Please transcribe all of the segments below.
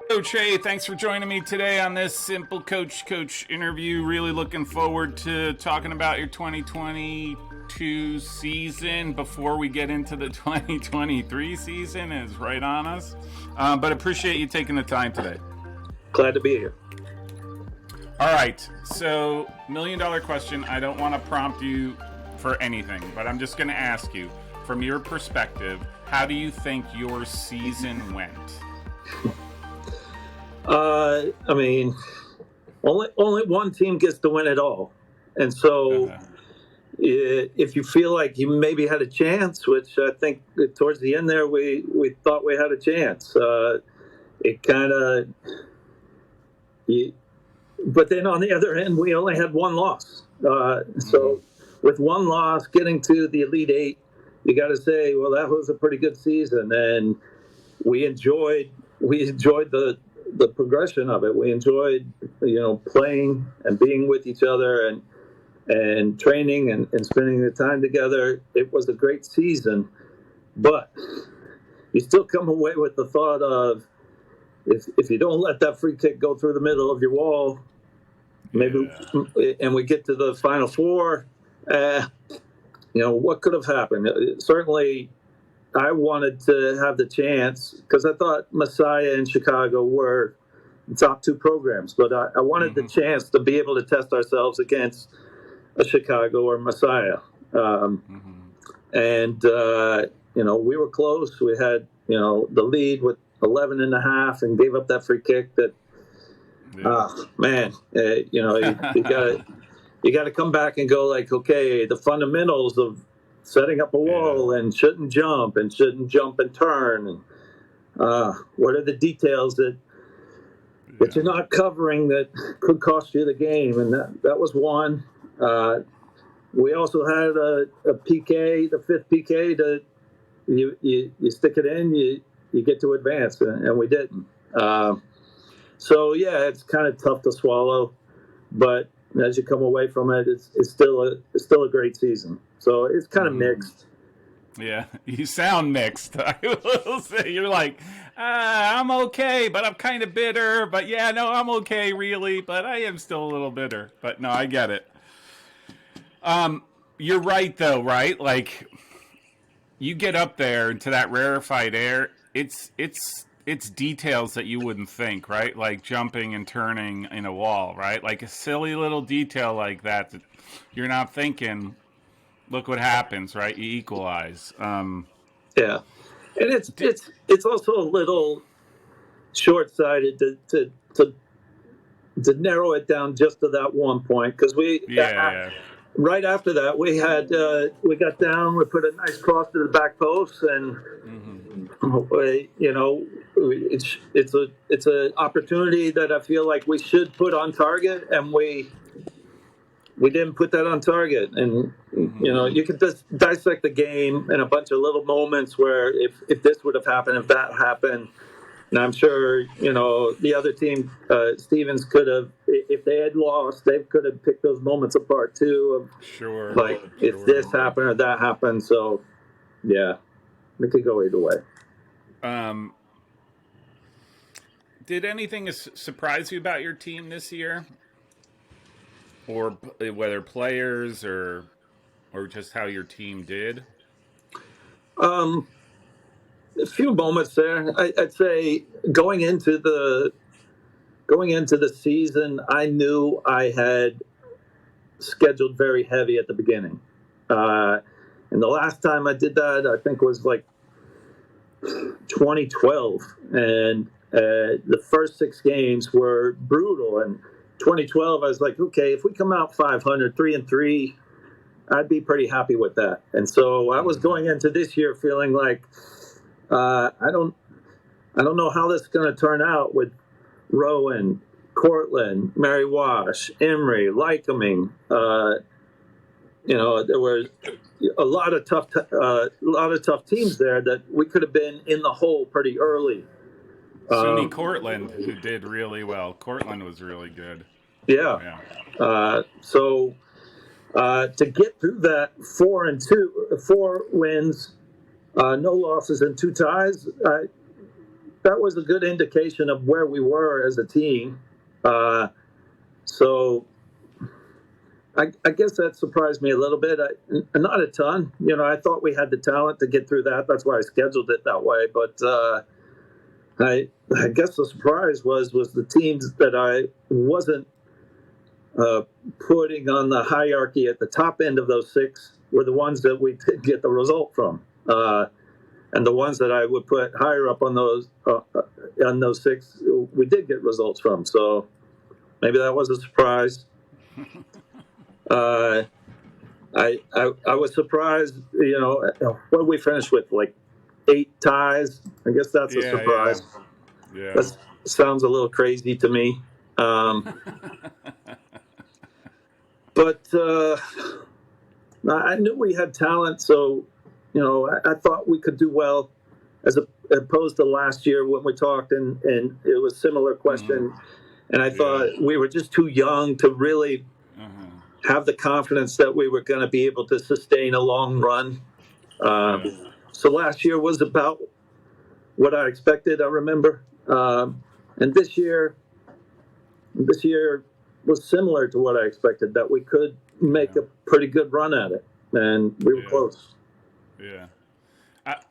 Coach, hey, thanks for joining me today on this SimpleCoach interview. Really looking forward to talking about your 2022 season before we get into the 2023 season. It's right on us. But appreciate you taking the time today. Glad to be here. All right, so $1 million question. I don't want to prompt you for anything, but I'm just going to ask you, from your perspective, how do you think your season went? I mean, only one team gets to win it all. And so if you feel like you maybe had a chance, which I think towards the end there we thought we had a chance, it kind of... But then on the other end, we only had one loss. So with one loss, getting to the Elite Eight, you got to say, well, that was a pretty good season. And we enjoyed the progression of it. We enjoyed, playing and being with each other and training and spending the time together. It was a great season, but you still come away with the thought of, if you don't let that free kick go through the middle of your wall, maybe, and we get to the Final Four, what could have happened? Certainly, I wanted to have the chance because I thought Messiah and Chicago were the top two programs, but I wanted the chance to be able to test ourselves against a Chicago or Messiah. And, we were close. We had, the lead with 11 and a half and gave up that free kick that, you got to come back and go like, okay, the fundamentals of setting up a wall and shouldn't jump and turn. And what are the details that you're not covering that could cost you the game? And that was one. We also had a PK, the fifth PK, that you stick it in, you get to advance, and we didn't. So it's kind of tough to swallow, but as you come away from it, it's still a great season. So it's kind of mixed. Yeah, you sound mixed. I will say you're like, I'm okay, but I'm kind of bitter. But I'm okay, really, but I am still a little bitter. But no, I get it. You're right, though, right? Like, you get up there into that rarefied air. It's details that you wouldn't think, right? Like jumping and turning in a wall, right? Like a silly little detail like that you're not thinking. Look what happens, right? You equalize. And it's also a little short-sighted to narrow it down just to that one point, because right after that we had we got down, we put a nice cross to the back post, and it's an opportunity that I feel like we should put on target, and we didn't put that on target. And you could just dissect the game in a bunch of little moments where if this would have happened, if that happened. And I'm sure, the other team, Stevens could have, if they had lost, they could have picked those moments apart too. If this happened or that happened. So, it could go either way. Did anything surprise you about your team this year? Or whether players or just how your team did? A few moments there. I'd say going into the season, I knew I had scheduled very heavy at the beginning. And the last time I did that, I think was like 2012, and the first 6 games were brutal. And 2012, I was like, okay, if we come out 500, 3-3, I'd be pretty happy with that. And so I was going into this year feeling like, I don't know how this is going to turn out with Rowan, Cortland, Mary Wash, Emory, Lycoming. There were a lot of tough teams there that we could have been in the hole pretty early. SUNY Cortland, who did really well. Cortland was really good. So to get through that 4 wins, no losses and 2 ties, that was a good indication of where we were as a team. So I guess that surprised me a little bit. Not a ton. I thought we had the talent to get through that. That's why I scheduled it that way. But I guess the surprise was the teams that I wasn't putting on the hierarchy at the top end of those 6 were the ones that we did get the result from. And the ones that I would put higher up on those 6, we did get results from. So maybe that was a surprise. I was surprised. What did we finish with? Like 8 ties. I guess that's a surprise. Yeah. That sounds a little crazy to me. But I knew we had talent, so I thought we could do well, as opposed to last year when we talked, and it was a similar question. And I thought we were just too young to really have the confidence that we were going to be able to sustain a long run. So last year was about what I expected, I remember. And this year was similar to what I expected, that we could make a pretty good run at it, and we were close. Yeah.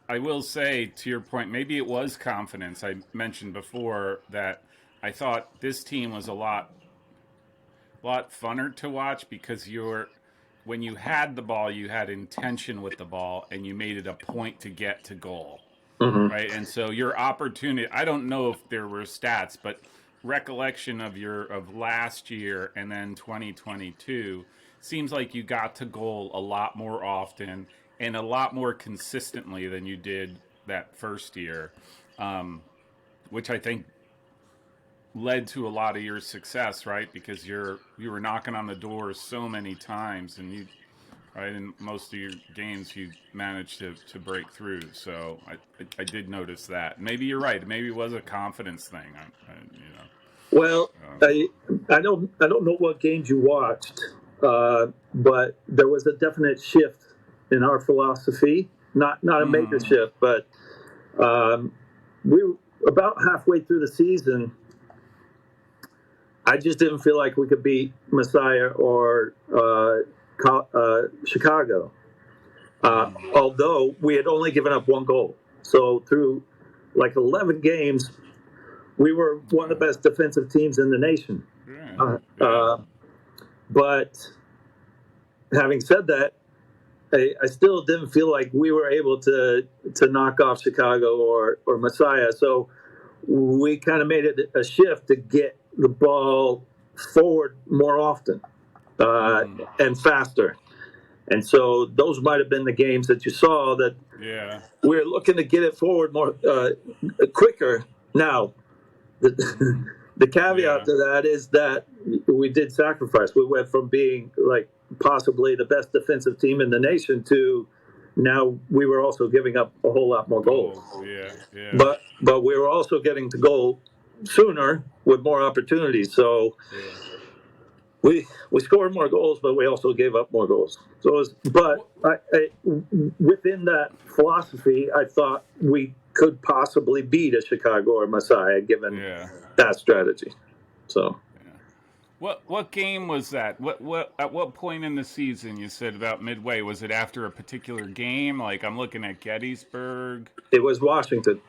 I will say, to your point, maybe it was confidence. I mentioned before that I thought this team was a lot funner to watch because when you had the ball, you had intention with the ball, and you made it a point to get to goal. Right? And so your opportunity, I don't know if there were stats, but recollection of last year and then 2022 seems like you got to goal a lot more often and a lot more consistently than you did that first year, which I think led to a lot of your success, right? Because you were knocking on the door so many times, and in most of your games you managed to break through. So I did notice that. Maybe you're right. Maybe it was a confidence thing. Well, I don't know what games you watched, but there was a definite shift in our philosophy. Not a major shift, but we were about halfway through the season. I just didn't feel like we could beat Messiah or Chicago, although we had only given up 1 goal. So through like 11 games, we were one of the best defensive teams in the nation. But having said that, I still didn't feel like we were able to knock off Chicago or Messiah. So we kind of made it a shift to get the ball forward more often and faster. And so those might have been the games that you saw that we're looking to get it forward more quicker. Now, the caveat to that is that we did sacrifice. We went from being like possibly the best defensive team in the nation to now we were also giving up a whole lot more goals. But we were also getting to goal sooner with more opportunities. So we scored more goals, but we also gave up more goals. So within that philosophy, I thought we could possibly beat a Chicago or Messiah given that strategy. So what game was that? What at what point in the season? You said about midway. Was it after a particular game? Like I'm looking at Gettysburg. It was Washington.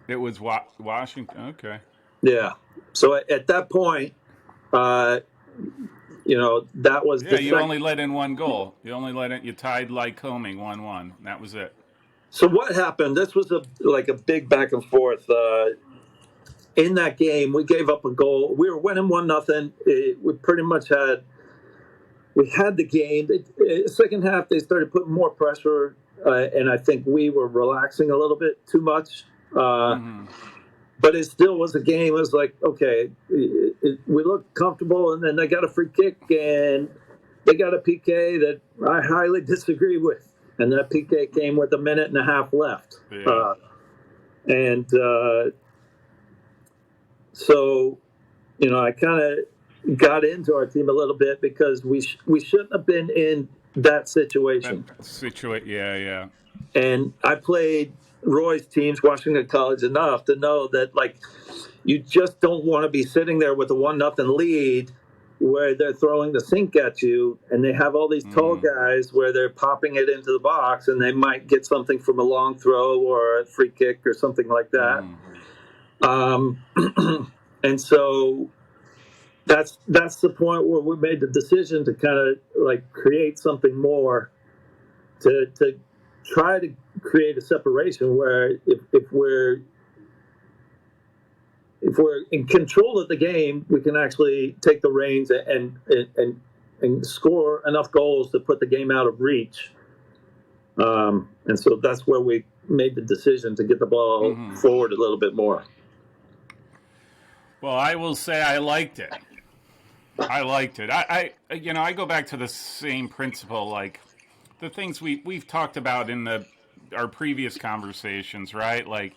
It was Washington. Okay. Yeah. So at that point, that was you only let in 1 goal. You tied Lycoming 1-1. That was it. So what happened? This was a big back and forth. In that game, we gave up a goal. We were winning 1-0. We pretty much had the game. Second half, they started putting more pressure, and I think we were relaxing a little bit too much. But it still was a game. It was like, okay, we looked comfortable, and then they got a free kick, and they got a PK that I highly disagree with. And that PK came with 1.5 minutes left. So, I kind of got into our team a little bit because we shouldn't have been in that situation. Yeah. And I played Roy's teams, Washington College, enough to know that like you just don't want to be sitting there with a 1-0 lead where they're throwing the sink at you, and they have all these tall guys where they're popping it into the box, and they might get something from a long throw or a free kick or something like that. And so that's the point where we made the decision to kind of like create something more to try to create a separation where if we're in control of the game, we can actually take the reins and score enough goals to put the game out of reach. And so that's where we made the decision to get the ball forward a little bit more. Well, I will say I liked it. I I go back to the same principle, like the things we've talked about in our previous conversations, right? Like,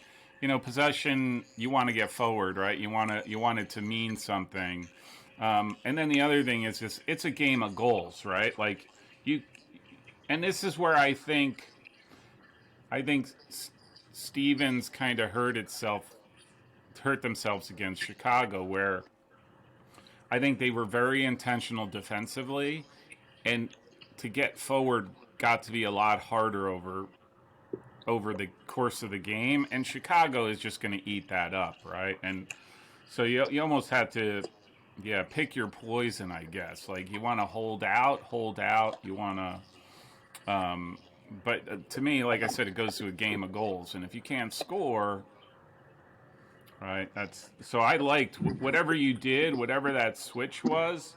possession, you want to get forward, right? You want it to mean something. And then the other thing is just it's a game of goals, right? Like and this is where I think Stevens kind of hurt themselves against Chicago, where I think they were very intentional defensively, and to get forward got to be a lot harder over the course of the game, and Chicago is just going to eat that up, right? And so you almost have to, pick your poison, I guess. Like, you want to hold out. You want to, but to me, like I said, it goes to a game of goals, and if you can't score, right? So I liked whatever you did, whatever that switch was.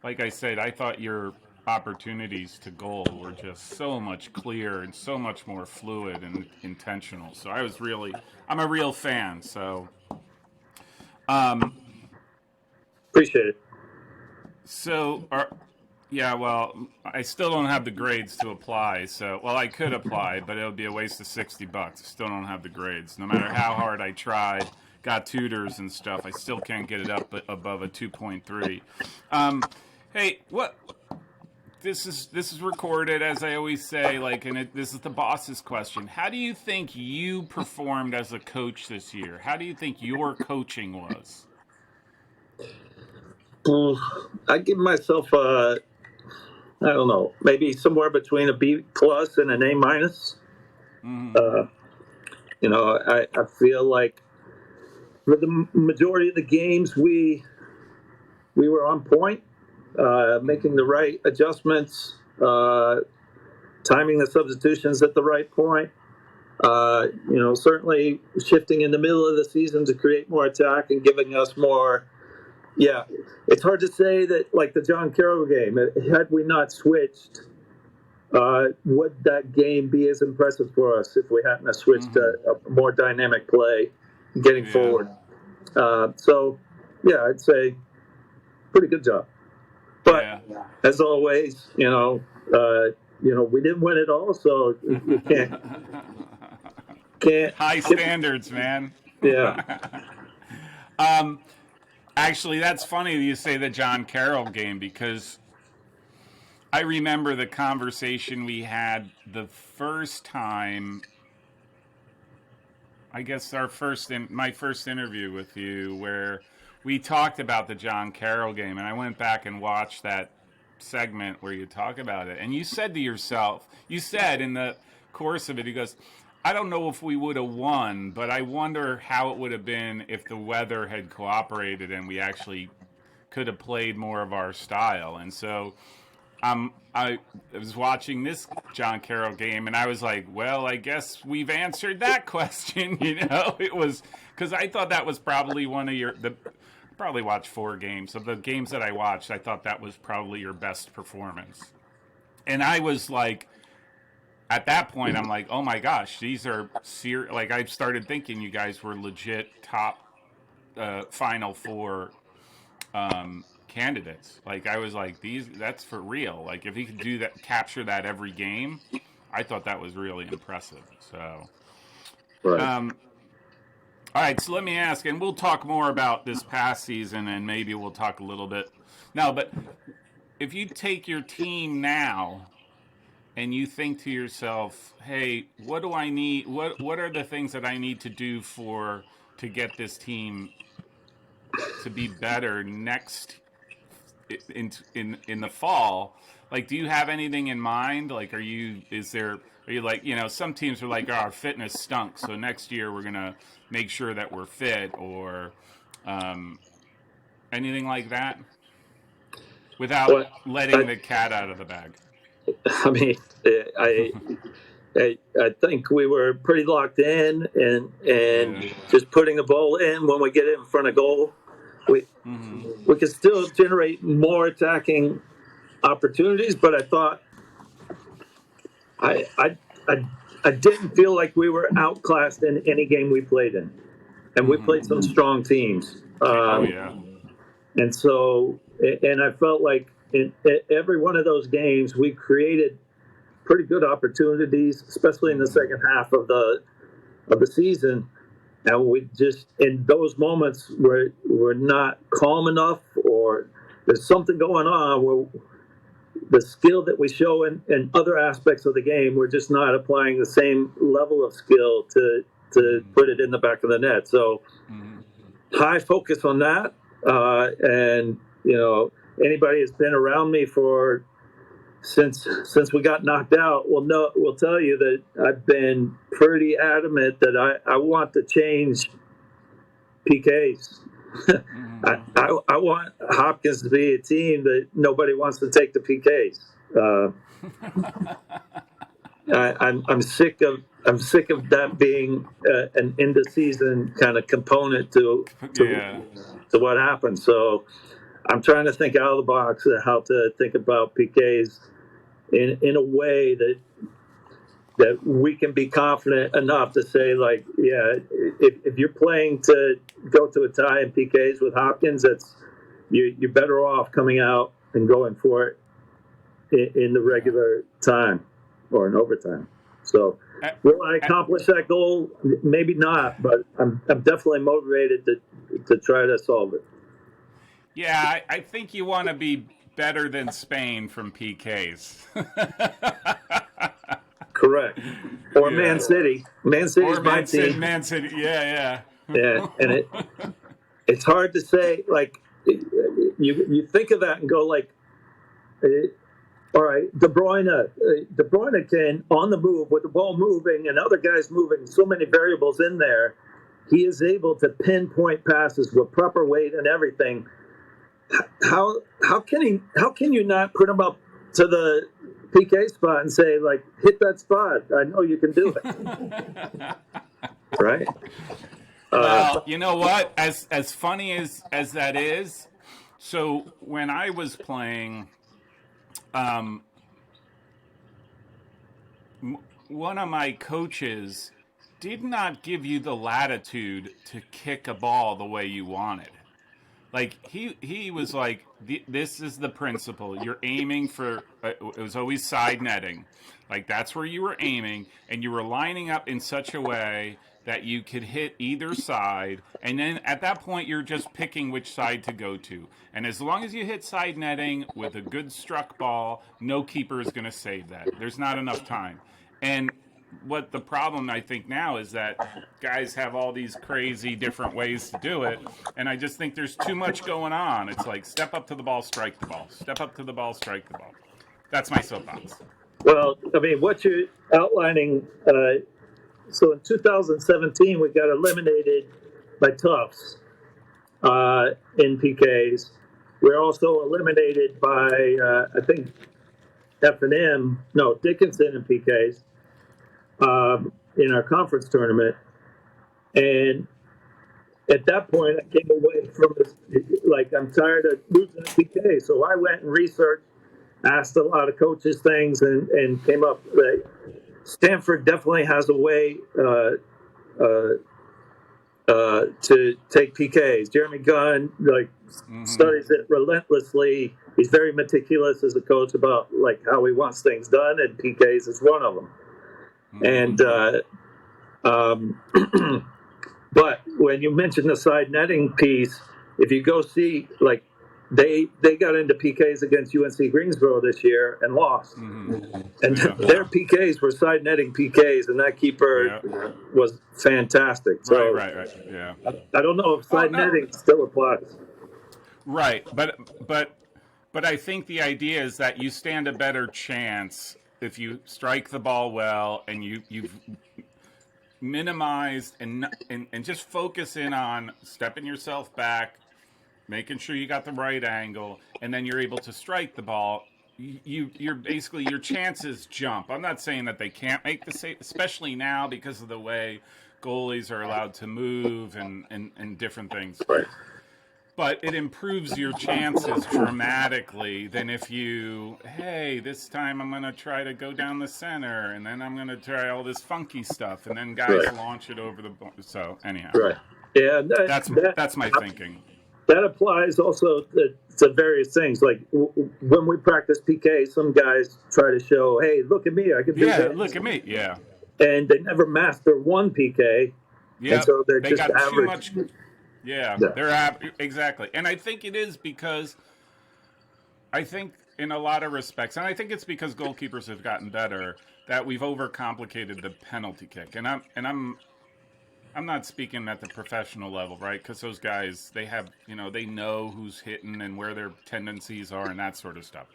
Like I said, I thought your opportunities to goal were just so much clearer and so much more fluid and intentional. So I'm a real fan. So, appreciate it. So, well, I still don't have the grades to apply. So, well, I could apply, but it would be a waste of $60. I still don't have the grades. No matter how hard I tried, got tutors and stuff, I still can't get it up above a 2.3. Hey, what? This is recorded, as I always say. Like, and this is the boss's question. How do you think you performed as a coach this year? How do you think your coaching was? I give myself I don't know, maybe somewhere between a B+ and an A-. I feel like for the majority of the games we were on point, making the right adjustments, timing the substitutions at the right point. Certainly shifting in the middle of the season to create more attack and giving us more. Yeah, it's hard to say that, like the John Carroll game, had we not switched, would that game be as impressive for us if we hadn't switched a more dynamic play getting forward? So, I'd say pretty good job. But as always, we didn't win it all, so you can't high standards, man. Yeah. Actually, that's funny you say the John Carroll game, because I remember the conversation we had the first time. I guess my first interview with you, where we talked about the John Carroll game, and I went back and watched that segment where you talk about it, and you said to yourself, in the course of it, he goes, I don't know if we would have won, but I wonder how it would have been if the weather had cooperated and we actually could have played more of our style. And so I was watching this John Carroll game, and I was like, well, I guess we've answered that question. It was because I thought that was probably probably watched 4 games. Of the games that I watched, I thought that was probably your best performance. And I was like, at that point, I'm like, oh my gosh, these are like, I started thinking you guys were legit top Final Four candidates. Like, I was like, that's for real. Like, if he could do that, capture that every game, I thought that was really impressive. So, right. All right, so let me ask, and we'll talk more about this past season, and maybe we'll talk a little bit. No, but if you take your team now and you think to yourself, hey, what do I need? What are the things that I need to do to get this team to be better next in the fall? Like, do you have anything in mind? Like, are you like, some teams are like, oh, our fitness stunk, so next year we're gonna make sure that we're fit, or um, anything like that, without But letting the cat out of the bag. I mean, I, I think we were pretty locked in, and Yeah. just putting the ball in when we get it in front of goal, we Mm-hmm. we could still generate more attacking opportunities. But I thought I I I, I didn't feel like we were outclassed in any game we played in, and we played some Mm-hmm. strong teams. Oh yeah. And so, and I felt like in every one of those games, we created pretty good opportunities, especially in the Mm-hmm. second half of the season. And we just, in those moments where we're not calm enough, or there's something going on where the skill that we show in other aspects of the game, we're just not applying the same level of skill to put it in the back of the net. So Mm-hmm. high focus on that. And anybody that's been around me for since we got knocked out will tell you that I've been pretty adamant that I want to change PKs. Mm-hmm. I want Hopkins to be a team that nobody wants to take the PKs. I'm sick of that being an end of season kind of component Yeah. to what happens. So I'm trying to think out of the box of how to think about PKs in a way that we can be confident enough to say, like, yeah, if you're playing to go to a tie in PKs with Hopkins, you're better off coming out and going for it in the regular time or in overtime. So I, will I I, accomplish that goal? Maybe not, but I'm definitely motivated to try to solve it. yeah, I think you want to be better than Spain from PKs. Correct. Or Man Yeah. City. Man City's Or my Man City. team. Man City. Yeah, Yeah, and it's hard to say. Like, you think of that and go like, all right, De Bruyne can on the move with the ball moving and other guys moving, so many variables in there. He is able to pinpoint passes with proper weight and everything. How can you not put him up to the PK spot and say, like, hit that spot? I know you can do it, yeah. right? Well, you know what? As funny as that is, so when I was playing, um, one of my coaches did not give you the latitude to kick a ball the way you wanted. Like he was like, this is the principle. You're aiming for. It was always side netting, like that's where you were aiming, and you were lining up in such a way that you could hit either side, and then at that point you're just picking which side to go to. And as long as you hit side netting with a good struck ball, no keeper is going to save that. There's not enough time. And what the problem I think now is that guys have all these crazy different ways to do it, and I just think there's too much going on. It's like step up to the ball, strike the ball. Step up to the ball, strike the ball. That's my soapbox. Well, I mean, what you're outlining. So in 2017, we got eliminated by Tufts in PKs. We're also eliminated by I think F&M, no, Dickinson in PKs in our conference tournament. And at that point, I came away from this, like, I'm tired of losing a PK. So I went and researched, asked a lot of coaches things, and came up that Stanford definitely has a way to take PKs. Jeremy Gunn, like, Mm-hmm. studies it relentlessly. He's very meticulous as a coach about, like, how he wants things done, and PKs is one of them. Mm-hmm. And but when you mention the side netting piece, if you go see, like, they got into PKs against UNC Greensboro this year and lost. Mm-hmm. And Yeah. their PKs were side netting PKs, and that keeper was fantastic. So Right. Yeah. I don't know if Oh side no. netting still applies. Right, but I think the idea is that you stand a better chance if you strike the ball well and you've minimized and just focus in on stepping yourself back, making sure you got the right angle, and then you're able to strike the ball. You're basically, your chances jump. I'm not saying that they can't make the save, especially now because of the way goalies are allowed to move and different things. Right. But it improves your chances dramatically than if hey, this time I'm going to try to go down the center, and then I'm going to try all this funky stuff, and then guys launch it over the. So anyhow, right, yeah, that's my thinking. That applies also to various things. Like when we practice PK, some guys try to show, "Hey, look at me, I can do this." Look at me, yeah. And they never master one PK, and so they're just got average. Too much. Yeah, they're exactly, and I think it is because I think in a lot of respects, and I think it's because goalkeepers have gotten better, that we've overcomplicated the penalty kick, and I'm not speaking at the professional level, right? Because those guys, they have, they know who's hitting and where their tendencies are and that sort of stuff.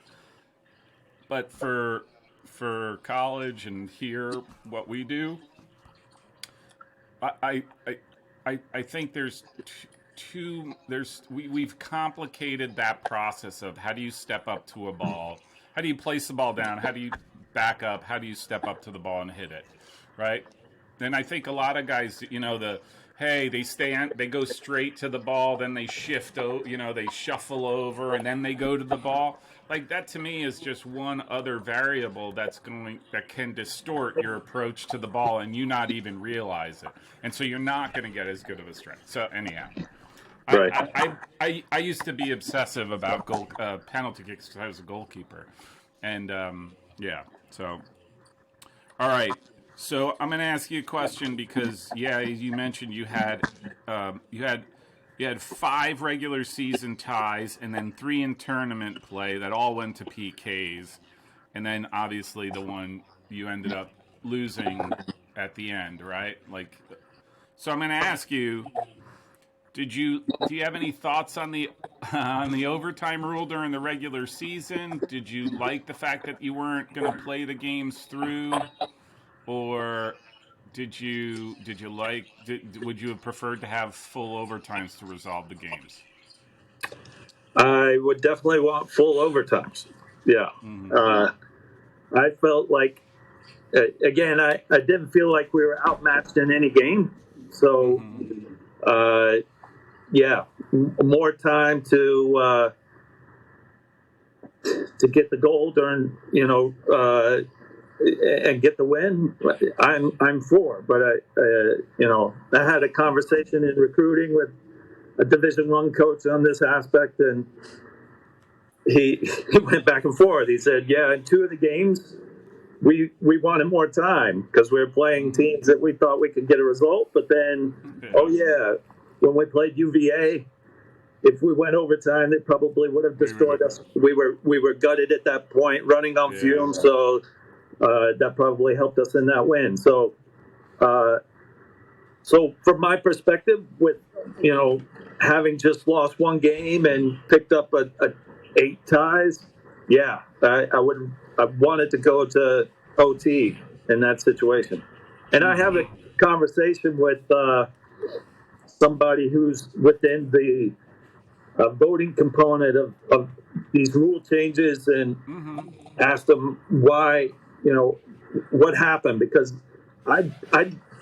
But for college and here, what we do, I think we've complicated that process of how do you step up to a ball, how do you place the ball down, how do you back up, how do you step up to the ball and hit it, right? And I think a lot of guys, they go straight to the ball, then they they shuffle over, and then they go to the ball. Like, that to me is just one other variable that can distort your approach to the ball, and you not even realize it. And so you're not going to get as good of a strike. So anyhow, Right. I used to be obsessive about penalty kicks because I was a goalkeeper, and so all right. So I'm going to ask you a question because, you mentioned you had 5 regular season ties and then 3 in tournament play that all went to PKs, and then obviously the one you ended up losing at the end, right? So I'm going to ask you: do you have any thoughts on the overtime rule during the regular season? Did you like the fact that you weren't going to play the games through? Or would you have preferred to have full overtimes to resolve the games? I would definitely want full overtimes. Yeah. Mm-hmm. I felt like, again, I didn't feel like we were outmatched in any game. So, more time to get the goal during, and get the win. I'm for, but I had a conversation in recruiting with a Division I coach on this aspect, and he went back and forth. He said, "Yeah, in 2 of the games, we wanted more time because we were playing teams that we thought we could get a result, but then, when we played UVA." If we went overtime, they probably would have destroyed us. We were gutted at that point, running on fumes. So that probably helped us in that win. So, from my perspective, with having just lost 1 game and picked up 8 ties, I wanted to go to OT in that situation. And I have a conversation with somebody who's within the voting component of these rule changes, and asked them why, what happened, because I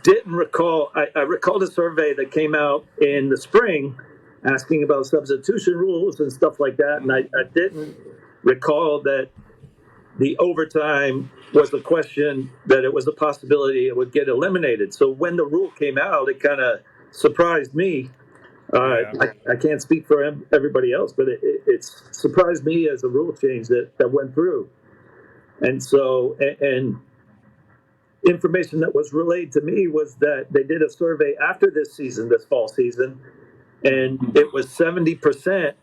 didn't recall. I recalled a survey that came out in the spring asking about substitution rules and stuff like that, and I didn't recall that the overtime was the question, that it was a possibility it would get eliminated. So when the rule came out, it kind of surprised me. I can't speak for everybody else, but it surprised me as a rule change that went through. And so, and information that was relayed to me was that they did a survey after this fall season, and it was 70%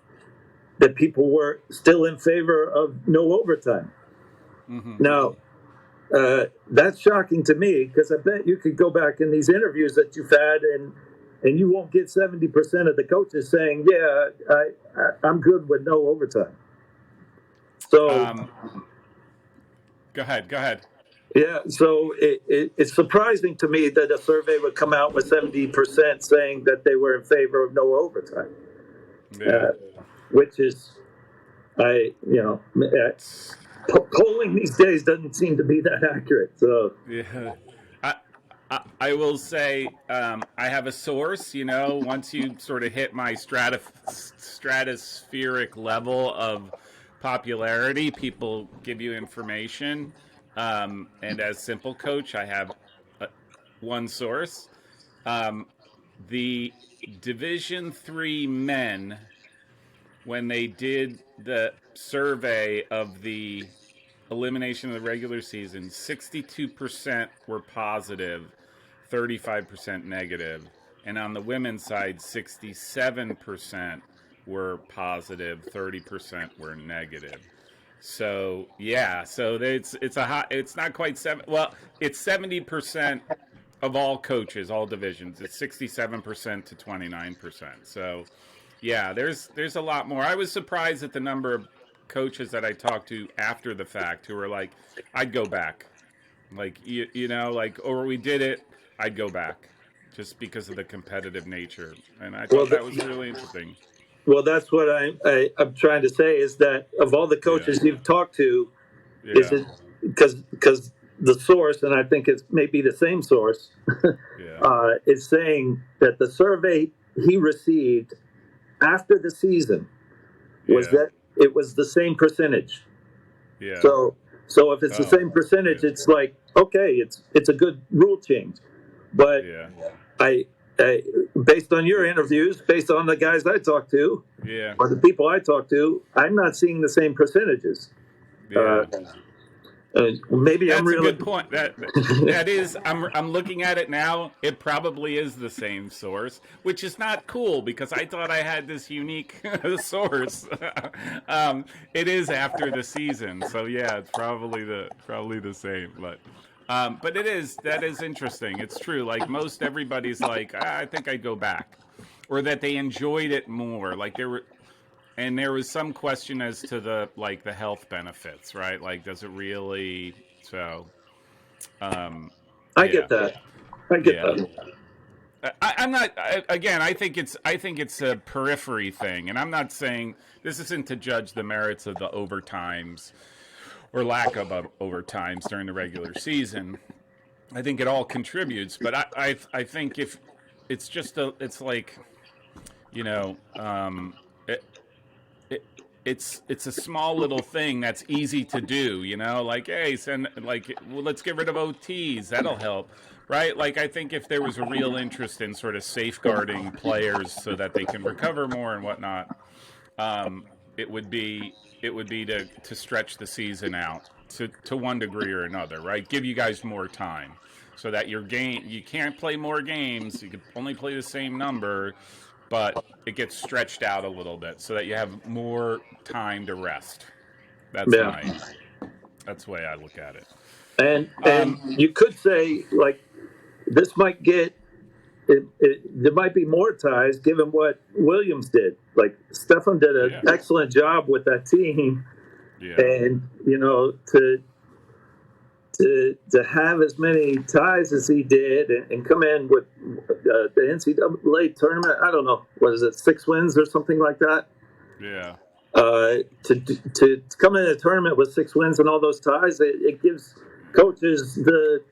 that people were still in favor of no overtime. Mm-hmm. Now, that's shocking to me, because I bet you could go back in these interviews that you've had, and you won't get 70% of the coaches saying, "Yeah, I'm good with no overtime." So, Go ahead. yeah, so it's surprising to me that a survey would come out with 70% saying that they were in favor of no overtime, Yeah. which is, polling these days doesn't seem to be that accurate. So, Yeah. I will say I have a source. Once you sort of hit my stratospheric level of popularity, people give you information. And as SimpleCoach, I have one source. The Division III men, when they did the survey of the elimination of the regular season, 62% were positive, 35% negative. And on the women's side, 67% were positive, 30% were negative. So yeah, so it's a hot. It's not quite seven. Well, it's 70% of all coaches, all divisions. It's 67% to 29%. So yeah, there's a lot more. I was surprised at the number of coaches that I talked to after the fact who were like, I'd go back. Like, or we did it, I'd go back just because of the competitive nature. And I well, thought that was really interesting. well, that's what I'm trying to say, is that of all the Yeah. coaches you've talked to, is Yeah. it because the source, and I think it's maybe the same source, Yeah. is saying that the survey he received after the season was Yeah. that it was the same percentage. Yeah. So if it's the Oh. same percentage, Yeah. it's like, okay, it's a good rule change. But Yeah. I, based on your interviews, based on the guys I talked to, Yeah. or the people I talked to, I'm not seeing the same percentages. Uh, Yeah. Maybe I'm That's a really. good point. That is, I'm looking at it now. It probably is the same source, which is not cool because I thought I had this unique source. It is after the season, so yeah, it's probably the same. But that is interesting. It's true. Like most everybody's like, I think I'd go back, or that they enjoyed it more. Like there was some question as to the health benefits, right? Like, does it really? So, I yeah, get that. I get yeah. that. I'm not. Again, I think it's a periphery thing, and I'm not saying this isn't to judge the merits of the overtimes or lack of overtimes during the regular season. I think it all contributes, but I think if it's just it's like you know, it, it, it's a small little thing that's easy to do, like, hey, let's get rid of OTs, that'll help, right? Like, I think if there was a real interest in sort of safeguarding players so that they can recover more and whatnot, um, it would be to stretch the season out to one degree or another, right? Give you guys more time so that you can't play more games, you could only play the same number, but it gets stretched out a little bit so that you have more time to rest. That's Yeah. my that's the way I look at it. And you could say, like, this might get there might be more ties given what Williams did. Like, Stefan did an Yeah. excellent job with that team, Yeah. and to have as many ties as he did, and come in with the NCAA tournament. I don't know, what is it, 6 wins or something like that. Yeah. To come in a tournament with 6 wins and all those ties, it gives coaches the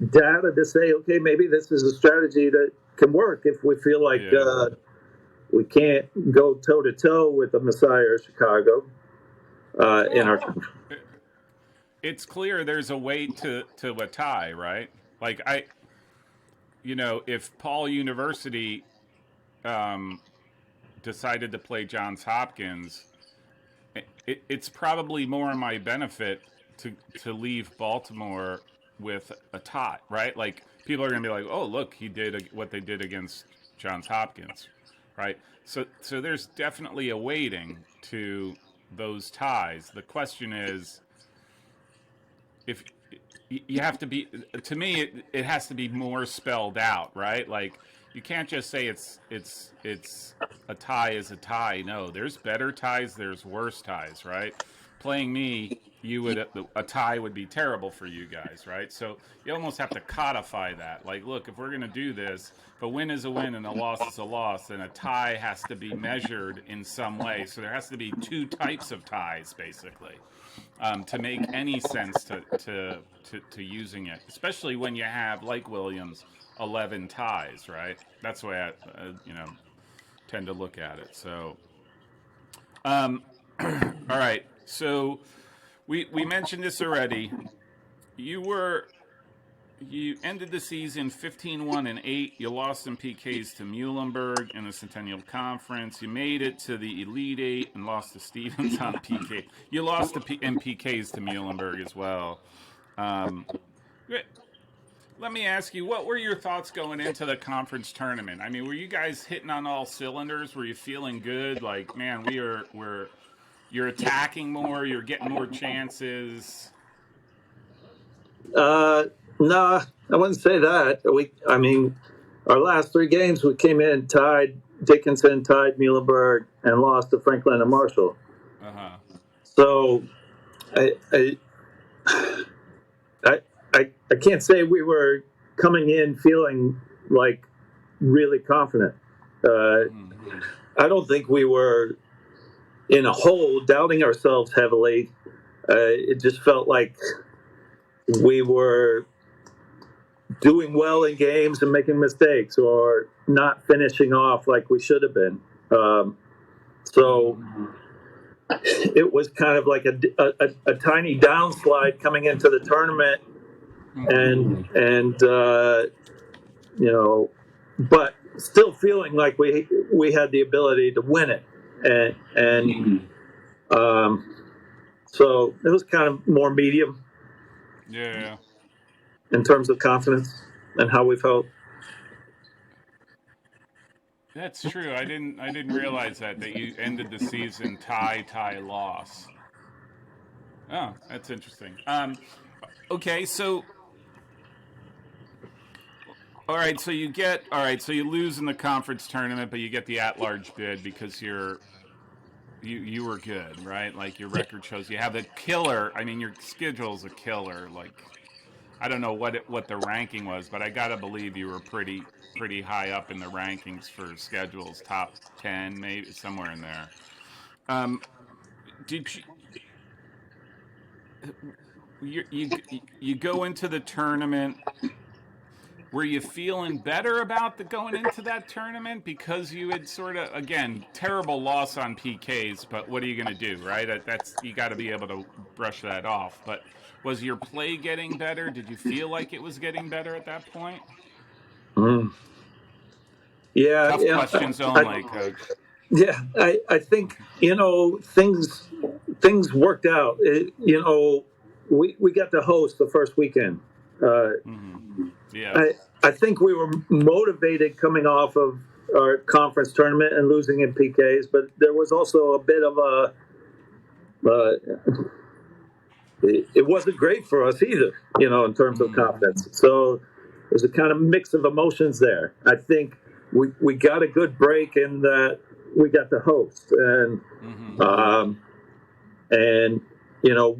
data to say, okay, maybe this is a strategy that can work if we feel like Yeah. we can't go toe to toe with the Messiah or Chicago in Well, our. it's clear there's a way to a tie, right? Like, if Paul University um, decided to play Johns Hopkins, it's probably more in my benefit to leave Baltimore with a tie, right? Like, people are going to be like, "Oh, look, he did what they did against Johns Hopkins," right? So there's definitely a weighting to those ties. The question is, if you have to be, to me it has to be more spelled out, right? Like you can't just say it's a tie is a tie. No, there's better ties, there's worse ties, right? Playing me, you would, a tie would be terrible for you guys, right? So you almost have to codify that. Like, look, if we're going to do this, if a win is a win and a loss is a loss, then a tie has to be measured in some way. So there has to be two types of ties, basically, to make any sense to using it, especially when you have, like Williams, 11 ties, right? That's the way I tend to look at it. So, all right. So we mentioned this already. You were you ended the season 15-1-8. You lost in PKs to Muhlenberg in the Centennial Conference. You made it to the Elite Eight and lost to Stevens on PK. You lost in PKs to Muhlenberg as well. Let me ask you, what were your thoughts going into the conference tournament? I mean, were you guys hitting on all cylinders? Were you feeling good? Like, man, you're attacking more. You're getting more chances. No, I wouldn't say that. I mean, our last three games, we came in tied Dickinson, tied Muhlenberg, and lost to Franklin and Marshall. Uh-huh. So, I can't say we were coming in feeling like really confident. I don't think we were in a hole, doubting ourselves heavily. It just felt like we were doing well in games and making mistakes, or not finishing off like we should have been. So it was kind of like a tiny downslide coming into the tournament, and but still feeling like we had the ability to win it, and so it was kind of more medium. Yeah. In terms of confidence and how we felt. That's true. I didn't realize that you ended the season tie loss. Oh, that's interesting. Okay, so all right, so you lose in the conference tournament, but you get the at-large bid because you were good, right? Like your record shows you have the killer. I mean, your schedule's a killer. Like, I don't know what the ranking was, but I gotta believe you were pretty high up in the rankings for schedules, top 10, maybe somewhere in there. Did you go into the tournament? Were you feeling better about going into that tournament because you had sort of, again, terrible loss on PKs, but what are you going to do, right? That's, you got to be able to brush that off. But was your play getting better? Did you feel like it was getting better at that point? Yeah. Tough questions only, Coach. Yeah, I think things worked out. We got to host the first weekend. Yeah. I think we were motivated coming off of our conference tournament and losing in PKs, but there was also a bit of it wasn't great for us either, in terms of confidence. So there's a kind of mix of emotions there. I think we got a good break in that we got to host, and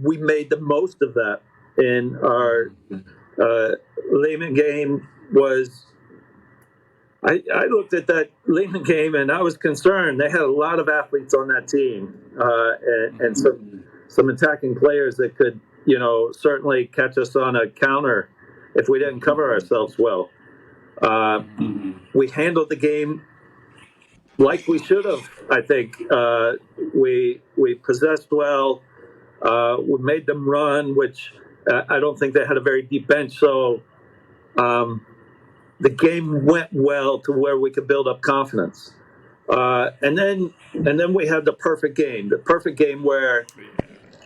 we made the most of that. In our Lehman game was, I looked at that Lehman game and I was concerned. They had a lot of athletes on that team, and some attacking players that could, certainly catch us on a counter if we didn't cover ourselves well. We handled the game like we should have. I think we possessed well. We made them run, which I don't think they had a very deep bench. So the game went well to where we could build up confidence. And then we had the perfect game. The perfect game where,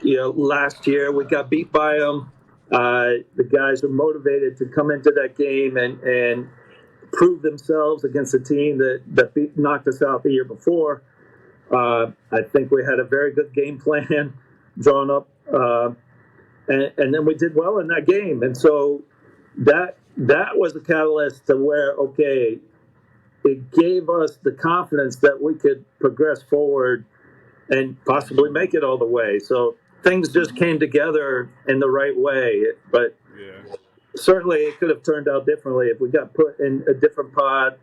last year we got beat by them. The guys were motivated to come into that game and prove themselves against a team that knocked us out the year before. I think we had a very good game plan drawn up, and then we did well in that game. And so that was a catalyst to where, okay, it gave us the confidence that we could progress forward and possibly make it all the way. So things just came together in the right way. But Yeah. certainly it could have turned out differently if we got put in a different pod.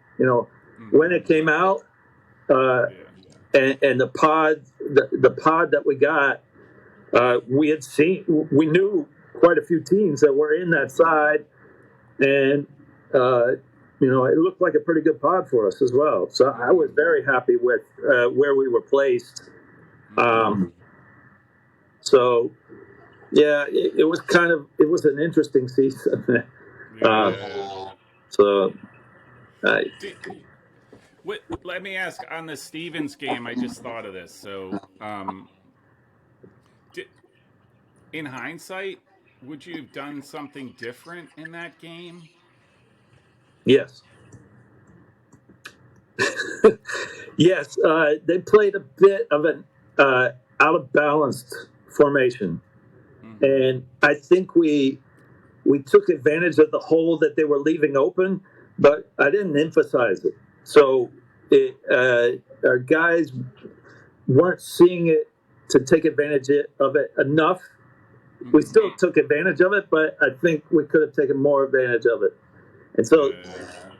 When it came out, Yeah. and the pod that we got, we knew quite a few teams that were in that side, and it looked like a pretty good pod for us as well. So I was very happy with where we were placed. So yeah, it was an interesting season. Yeah. So let me ask on the Stevens game. I just thought of this. So, in hindsight, would you have done something different in that game? yes. Yes, they played a bit of an out of balanced formation, and I think we took advantage of the hole that they were leaving open, but I didn't emphasize it. So our guys weren't seeing it to take advantage of it enough. We still took advantage of it, but I think we could have taken more advantage of it. And so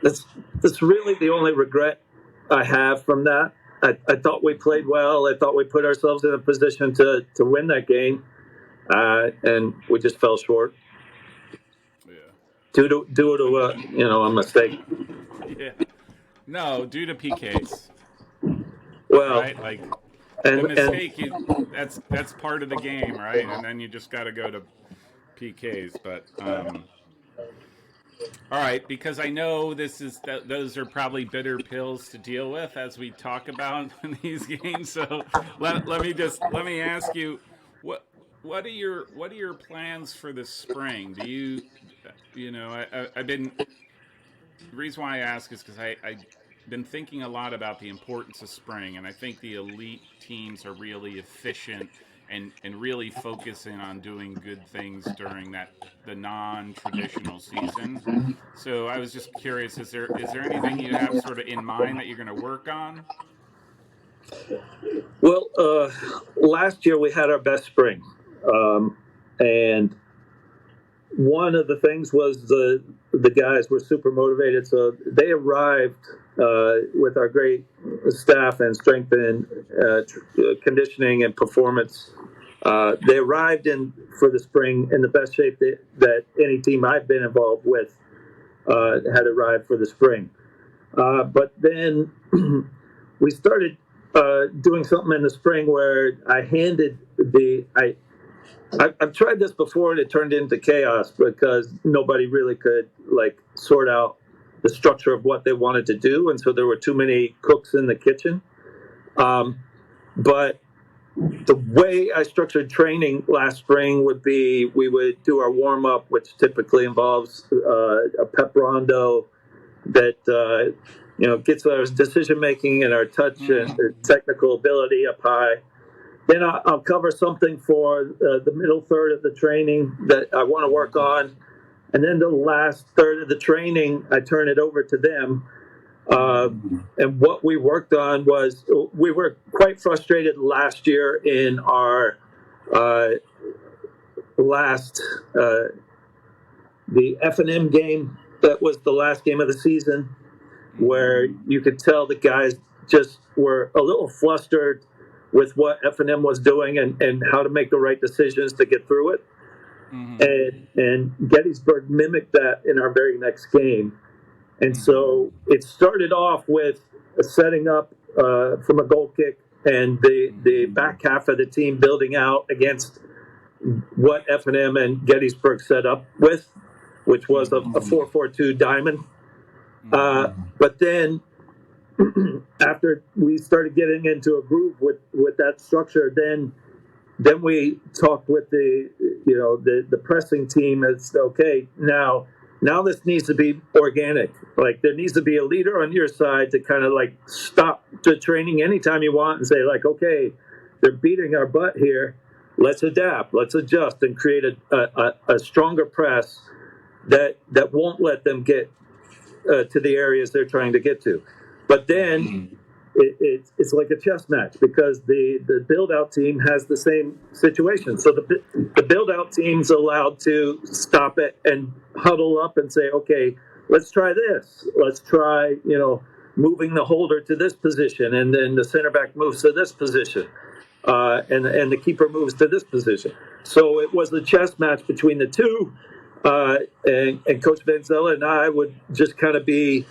that's really the only regret I have from that. I thought we played well. I thought we put ourselves in a position to win that game, and we just fell short. Yeah. Due to a mistake. Yeah. No, due to PKs. Well, right? Like the mistake, that's part of the game, right? And then you just got to go to PKs. But all right, because I know those are probably bitter pills to deal with as we talk about in these games. So let me ask you, what are your plans for the spring? Do I've been, the reason why I ask is because I've been thinking a lot about the importance of spring, and I think the elite teams are really efficient and really focusing on doing good things during the non-traditional season. So I was just curious, is there anything you have sort of in mind that you're going to work on? Well, last year we had our best spring, and one of the things was the guys were super motivated, so they arrived with our great staff and strength and conditioning and performance. They arrived for the spring in the best shape that any team I've been involved with had arrived for the spring. But then we started doing something in the spring where I handed I've tried this before and it turned into chaos because nobody really could sort out the structure of what they wanted to do, and so there were too many cooks in the kitchen. But the way I structured training last spring would be we would do our warm up, which typically involves a pep rondo that gets our decision making and our touch and technical ability up high. Then I'll cover something for the middle third of the training that I want to work on. And then the last third of the training, I turn it over to them. And what we worked on was we were quite frustrated last year in our the F&M game. That was the last game of the season, where you could tell the guys just were a little flustered with what F&M was doing and how to make the right decisions to get through it. And Gettysburg mimicked that in our very next game. And so it started off with setting up from a goal kick and the back half of the team building out against what F&M and Gettysburg set up with, which was a 4-4-2 diamond. But then after we started getting into a groove with that structure, then we talked with the pressing team. It's okay now. Now this needs to be organic. Like there needs to be a leader on your side to kind of like stop the training anytime you want and say like, okay, they're beating our butt here. Let's adapt, let's adjust and create a stronger press that won't let them get to the areas they're trying to get to. But then it's like a chess match because the build out team has the same situation. So the build out team's allowed to stop it and huddle up and say, okay, let's try this. Let's try, moving the holder to this position, and then the center back moves to this position, and the keeper moves to this position. So it was a chess match between the two, and Coach Vanzella and I would just kind of be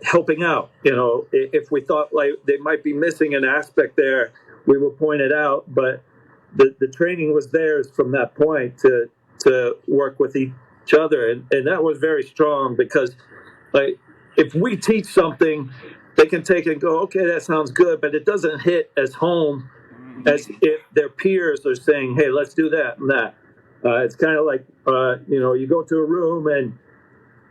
helping out. If we thought like they might be missing an aspect there, we would point it out. But the training was theirs from that point to work with each other, and that was very strong because, like, if we teach something, they can take it and go, okay, that sounds good, but it doesn't hit as home as if their peers are saying, hey, let's do that and that. It's kind of like, you go to a room and,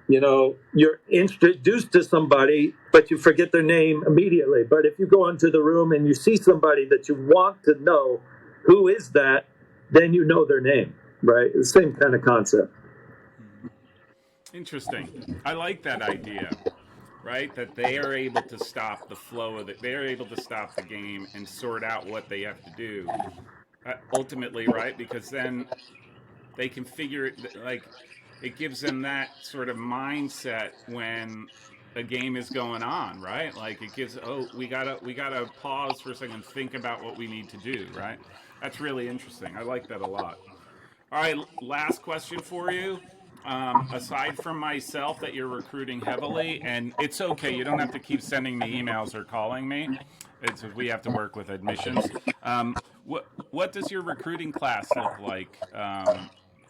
you're introduced to somebody, but you forget their name immediately. But if you go into the room and you see somebody that you want to know who is that, then you know their name, right? The same kind of concept. Interesting. I like that idea, right? That they are able to stop the flow of it. They are able to stop the game and sort out what they have to do. Ultimately, right? Because then they can figure it, like, it gives them that sort of mindset when a game is going on, right? Like it gives, we gotta pause for a second and think about what we need to do, right? That's really interesting. I like that a lot. All right, last question for you. Aside from myself, that you're recruiting heavily, and it's okay, you don't have to keep sending me emails or calling me. It's we have to work with admissions. What does your recruiting class look like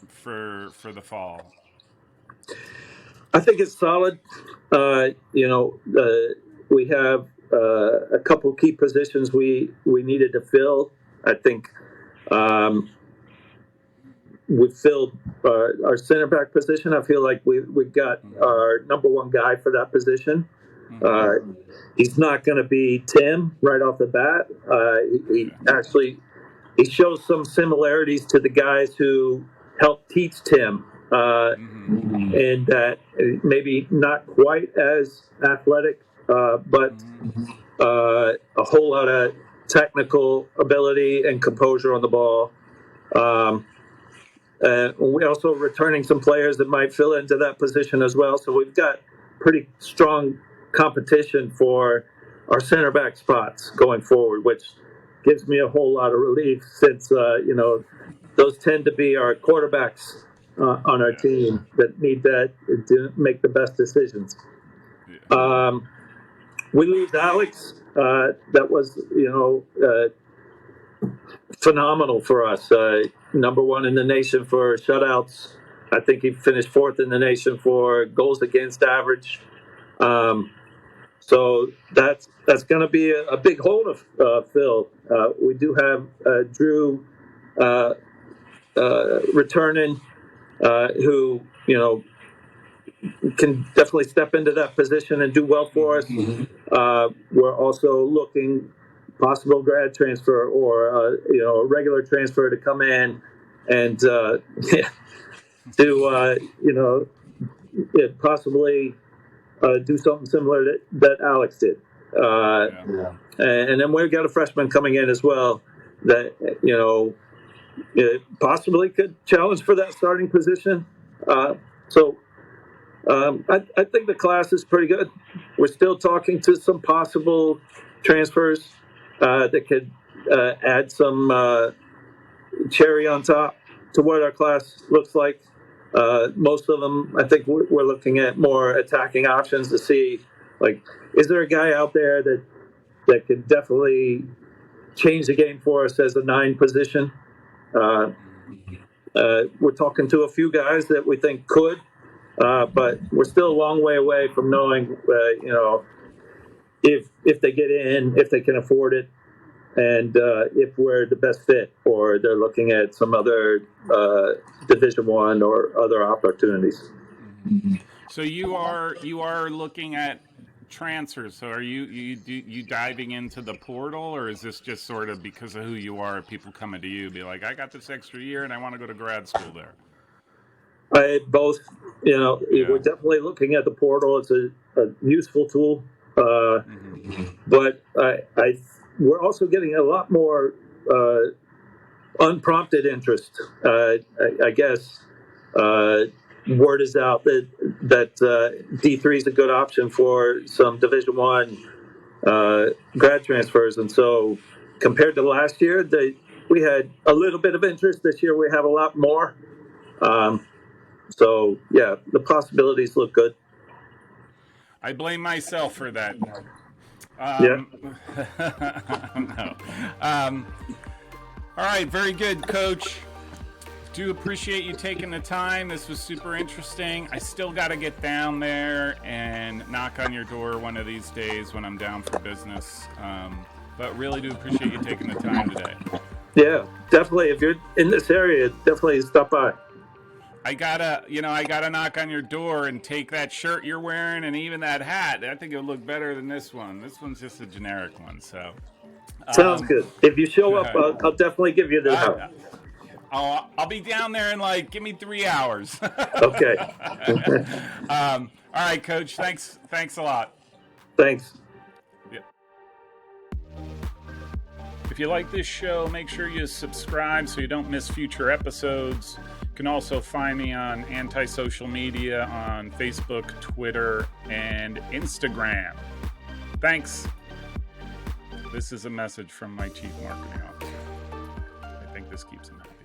for the fall? I think it's solid. We have a couple key positions we needed to fill. I think we filled our center back position. I feel like we've got our number one guy for that position. He's not going to be Tim right off the bat. He shows some similarities to the guys who helped teach Tim, and that maybe not quite as athletic, but a whole lot of technical ability and composure on the ball. We're also returning some players that might fill into that position as well. So we've got pretty strong competition for our center back spots going forward, which gives me a whole lot of relief since, those tend to be our quarterbacks on our team that need that to make the best decisions. We lose Alex. That was, phenomenal for us. Number one in the nation for shutouts. I think he finished fourth in the nation for goals against average. So that's going to be a big hole to fill. We do have Drew returning, who can definitely step into that position and do well for us. We're also looking possible grad transfer or a regular transfer to come in and possibly do something similar that Alex did. And then we've got a freshman coming in as well that possibly could challenge for that starting position. So I think the class is pretty good. We're still talking to some possible transfers that could add some cherry on top to what our class looks like. Most of them, I think we're looking at more attacking options to see, like, is there a guy out there that could definitely change the game for us as a 9 position? We're talking to a few guys that we think could, but we're still a long way away from knowing, if they get in, if they can afford it, and if we're the best fit, or they're looking at some other Division I or other opportunities. So you are looking at transfers. So are you diving into the portal, or is this just sort of because of who you are, people coming to you, be like, I got this extra year and I want to go to grad school there? Both, Yeah. we're definitely looking at the portal. It's a useful tool, Mm-hmm. but we're also getting a lot more unprompted interest. I guess word is out that D3 is a good option for some Division One grad transfers, and so compared to last year, we had a little bit of interest. This year, we have a lot more. So yeah, the possibilities look good. I blame myself for that. Yeah. No. All right, very good, Coach. Do appreciate you taking the time. This was super interesting. I still got to get down there and knock on your door one of these days when I'm down for business. But really do appreciate you taking the time today. Yeah, definitely. If you're in this area, definitely stop by. I gotta knock on your door and take that shirt you're wearing and even that hat. I think it would look better than this one. This one's just a generic one, so. Sounds good. If you show up, I'll definitely give you the help. I'll be down there in give me 3 hours. Okay. All right, Coach. Thanks a lot. Thanks. Yeah. If you like this show, make sure you subscribe so you don't miss future episodes. You can also find me on anti-social media on Facebook, Twitter, and Instagram. Thanks. This is a message from my Chief Marketing Officer. I think this keeps him happy.